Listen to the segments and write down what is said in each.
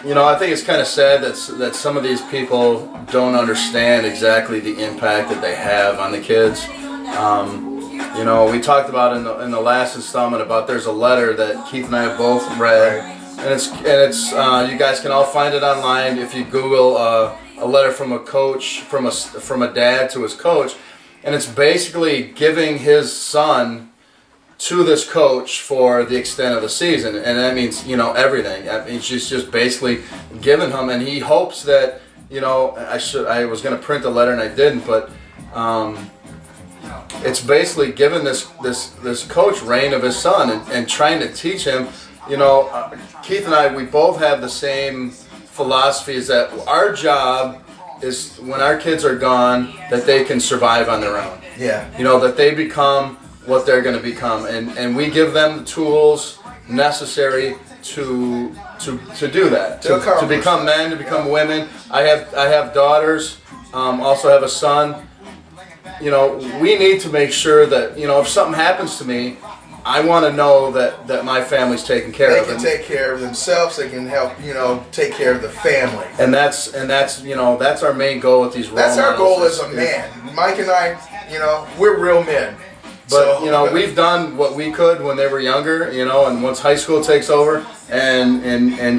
I think it's kind of sad that some of these people don't understand exactly the impact that they have on the kids. We talked about in the last installment about there's a letter that Keith and I have both read, and it's you guys can all find it online if you Google a letter from a coach, from a dad to his coach, and it's basically giving his son to this coach for the extent of the season, and that means everything. I mean, she's just basically giving him, and he hopes that I was going to print the letter and I didn't, but it's basically giving this coach reign of his son and trying to teach him. Keith and I, we both have the same philosophy, is that our job is when our kids are gone that they can survive on their own. Yeah. That they become what they're going to become, and we give them the tools necessary to do that, to become men, to become women. I have daughters, also have a son. We need to make sure that if something happens to me, I want to know that my family's taken care of. They can take care of themselves. They can help take care of the family. And that's our main goal with these role models. That's our goal as a man. Mike and I, we're real men. But we've done what we could when they were younger, and once high school takes over, and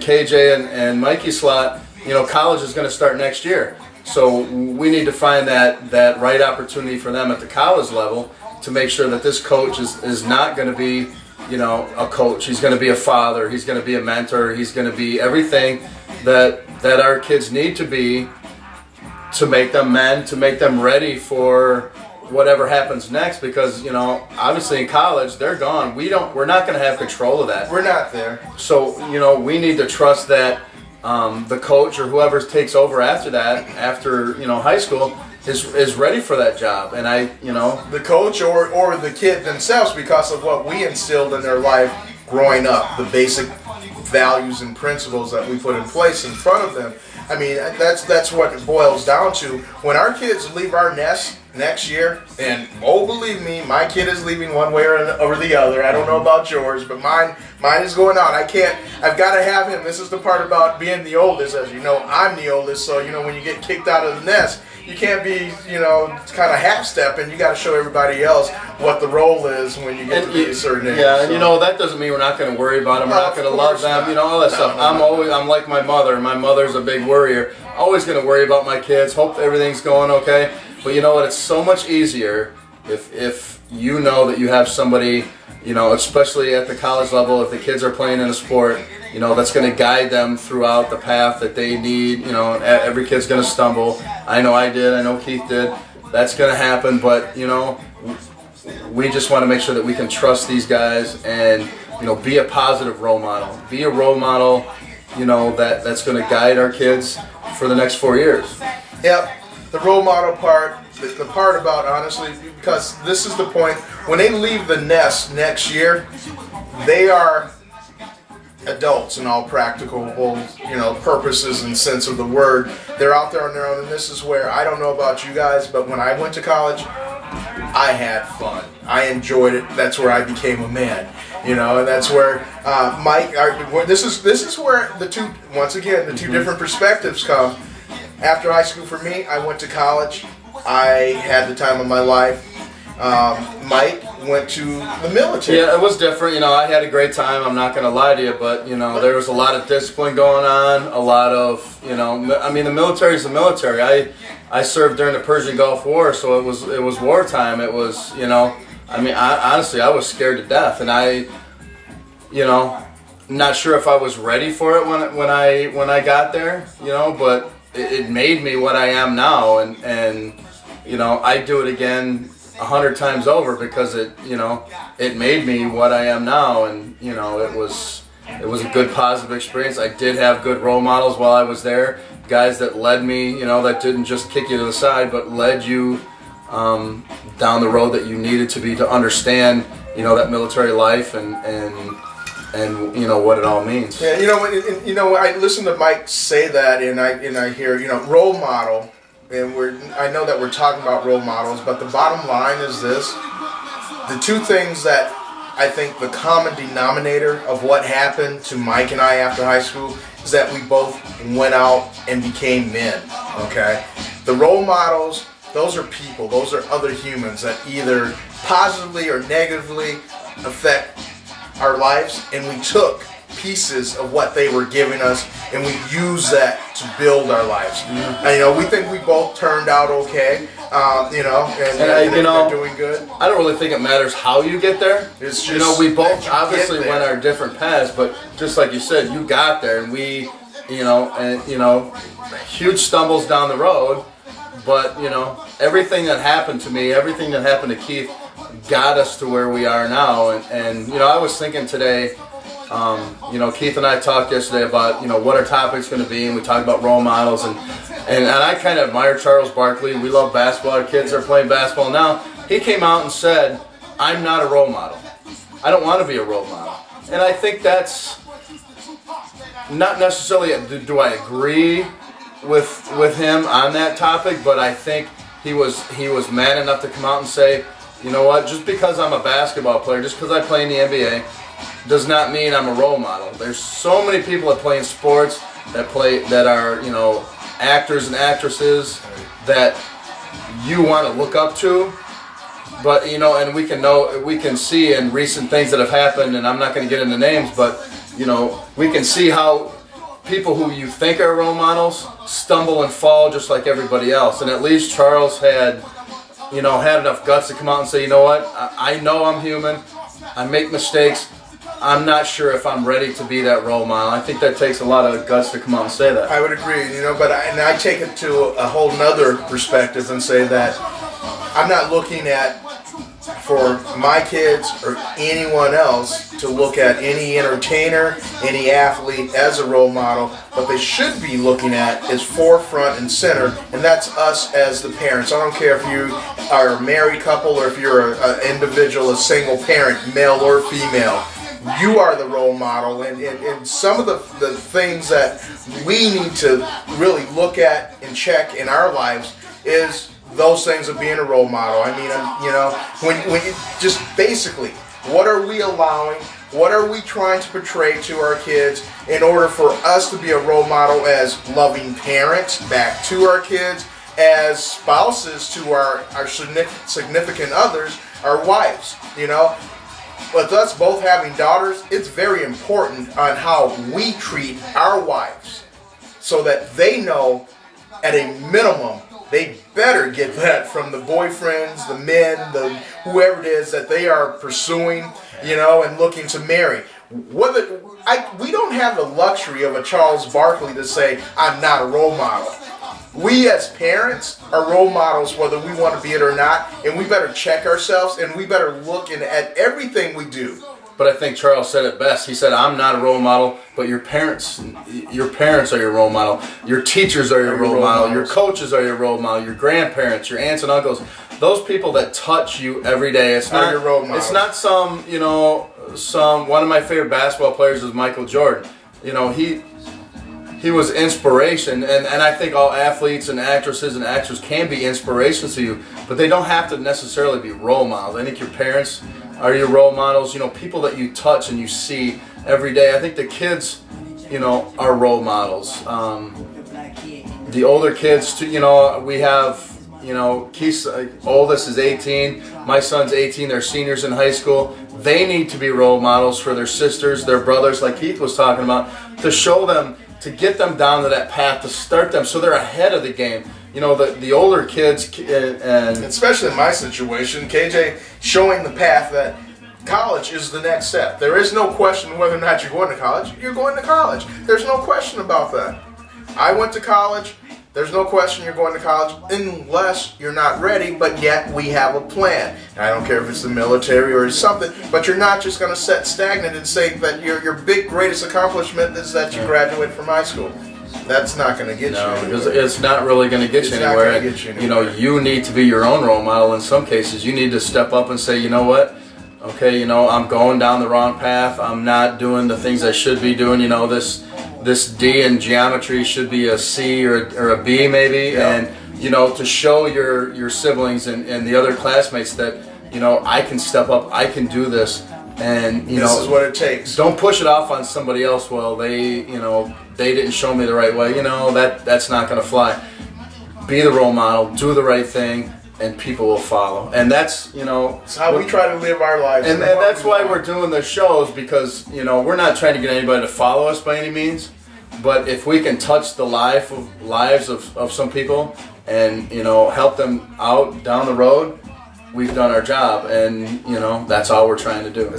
KJ and Mikey's slot, college is going to start next year. So we need to find that right opportunity for them at the college level to make sure that this coach is not going to be, a coach. He's going to be a father. He's going to be a mentor. He's going to be everything that our kids need to be to make them men, to make them ready for whatever happens next, because obviously in college they're gone. We're not going to have control of that. We're not there. So we need to trust that the coach or whoever takes over after that, after high school, is ready for that job. And the coach or the kid themselves, because of what we instilled in their life growing up, the basic values and principles that we put in place in front of them. I mean, that's what it boils down to. When our kids leave our nest next year, and believe me, my kid is leaving one way or the other. I don't know about yours, but mine is going out. I've got to have him. This is the part about being the oldest. As you know, I'm the oldest, so when you get kicked out of the nest, you can't be, kind of half-stepping. You got to show everybody else what the role is when you get to be a certain age. Yeah, and that doesn't mean we're not going to worry about them. We're not going to love them. All that stuff. I'm like my mother. My mother's a big worrier. Always going to worry about my kids. Hope everything's going okay. But you know what? It's so much easier if you know that you have somebody, especially at the college level, if the kids are playing in a sport, that's going to guide them throughout the path that they need. Every kid's going to stumble. I know I did. I know Keith did. That's going to happen. But, we just want to make sure that we can trust these guys and, be a positive role model. Be a role model, that's going to guide our kids for the next 4 years. Yep. The role model part, the part about, honestly, because this is the point, when they leave the nest next year, they are adults in all practical, purposes and sense of the word. They're out there on their own, and this is where, I don't know about you guys, but when I went to college, I had fun. I enjoyed it. That's where I became a man. And that's where Mike, this is where the two, once again, the two different perspectives come. After high school, for me, I went to college. I had the time of my life. Mike went to the military. Yeah, it was different. I had a great time. I'm not going to lie to you, but there was a lot of discipline going on. A lot of the military is the military. I served during the Persian Gulf War, so it was wartime. It was honestly, I was scared to death, and not sure if I was ready for it when I got there. But it made me what I am now, and I do it again 100 times over because it made me what I am now, and it was a good positive experience. I did have good role models while I was there, guys that led me, that didn't just kick you to the side, but led you down the road that you needed to be to understand that military life and what it all means. Yeah, I listen to Mike say that, and I hear role model, and I know that we're talking about role models, but the bottom line is this: the two things that I think the common denominator of what happened to Mike and I after high school is that we both went out and became men, okay? The role models, those are people, those are other humans that either positively or negatively affect our lives, and we took pieces of what they were giving us and we used that to build our lives. And we think we both turned out okay, and they're doing good. I don't really think it matters how you get there. It's just we both obviously went our different paths, but just like you said, you got there, and we, huge stumbles down the road, but everything that happened to me, everything that happened to Keith, got us to where we are now. And I was thinking today. Keith and I talked yesterday about, what our topic's going to be, and we talked about role models, and I kind of admire Charles Barkley. We love basketball. Our kids are playing basketball now. He came out and said, I'm not a role model. I don't want to be a role model. And I think that's not necessarily, do I agree with him on that topic, but I think he was man enough to come out and say, you know what, just because I'm a basketball player, just because I play in the NBA, does not mean I'm a role model. There's so many people that play in sports that are actors and actresses that you want to look up to, but and we can see in recent things that have happened, and I'm not going to get into names, but we can see how people who you think are role models stumble and fall just like everybody else. And at least Charles had enough guts to come out and say, you know what, I know I'm human, I make mistakes, I'm not sure if I'm ready to be that role model. I think that takes a lot of guts to come out and say that. I would agree, but I take it to a whole nother perspective and say that I'm not looking at, for my kids or anyone else, to look at any entertainer, any athlete as a role model. What they should be looking at is forefront and center, and that's us as the parents. I don't care if you are a married couple or if you're an individual, a single parent, male or female. You are the role model, and some of the things that we need to really look at and check in our lives is those things of being a role model. I mean, when you just basically, what are we allowing? What are we trying to portray to our kids in order for us to be a role model as loving parents back to our kids, as spouses to our significant others, our wives, With us both having daughters, it's very important on how we treat our wives so that they know at a minimum they better get that from the boyfriends, the men, whoever it is that they are pursuing, and looking to marry. We don't have the luxury of a Charles Barkley to say, I'm not a role model. We as parents are role models whether we want to be it or not, and we better check ourselves, and we better look at everything we do. But I think Charles said it best. He said, I'm not a role model, but your parents are your role model. Your teachers are your role model. Your coaches are your role model. Your grandparents, your aunts and uncles, those people that touch you every day. It's not your role model. It's not some one of my favorite basketball players is Michael Jordan. He was inspiration, and I think all athletes and actresses and actors can be inspirations to you, but they don't have to necessarily be role models. I think your parents are your role models, people that you touch and you see every day. I think the kids, are role models. The older kids, too, we have, Keith's oldest is 18, my son's 18, they're seniors in high school. They need to be role models for their sisters, their brothers, like Keith was talking about, to show them, to get them down to that path, to start them so they're ahead of the game. The older kids, and especially in my situation, KJ showing the path that college is the next step. There is no question whether or not you're going to college. You're going to college. There's no question about that. I went to college. There's no question you're going to college unless you're not ready, but yet we have a plan. I don't care if it's the military or something, but you're not just going to sit stagnant and say that your big greatest accomplishment is that you graduate from high school. That's not going to get you anywhere. It's not really going to get you anywhere. You need to be your own role model. In some cases, you need to step up and say, you know what? Okay, I'm going down the wrong path. I'm not doing the things I should be doing. This D in geometry should be a C or a B maybe. Yeah. And, to show your siblings and the other classmates that, I can step up, I can do this. and this is what it takes. don't push it off on somebody else. Well, they didn't show me the right way. That's not going to fly. Be the role model, do the right thing, and people will follow. And that's it's how we try to live our lives. And that's why we're doing the shows, because we're not trying to get anybody to follow us by any means. But if we can touch the lives of some people and help them out down the road, we've done our job. And that's all we're trying to do.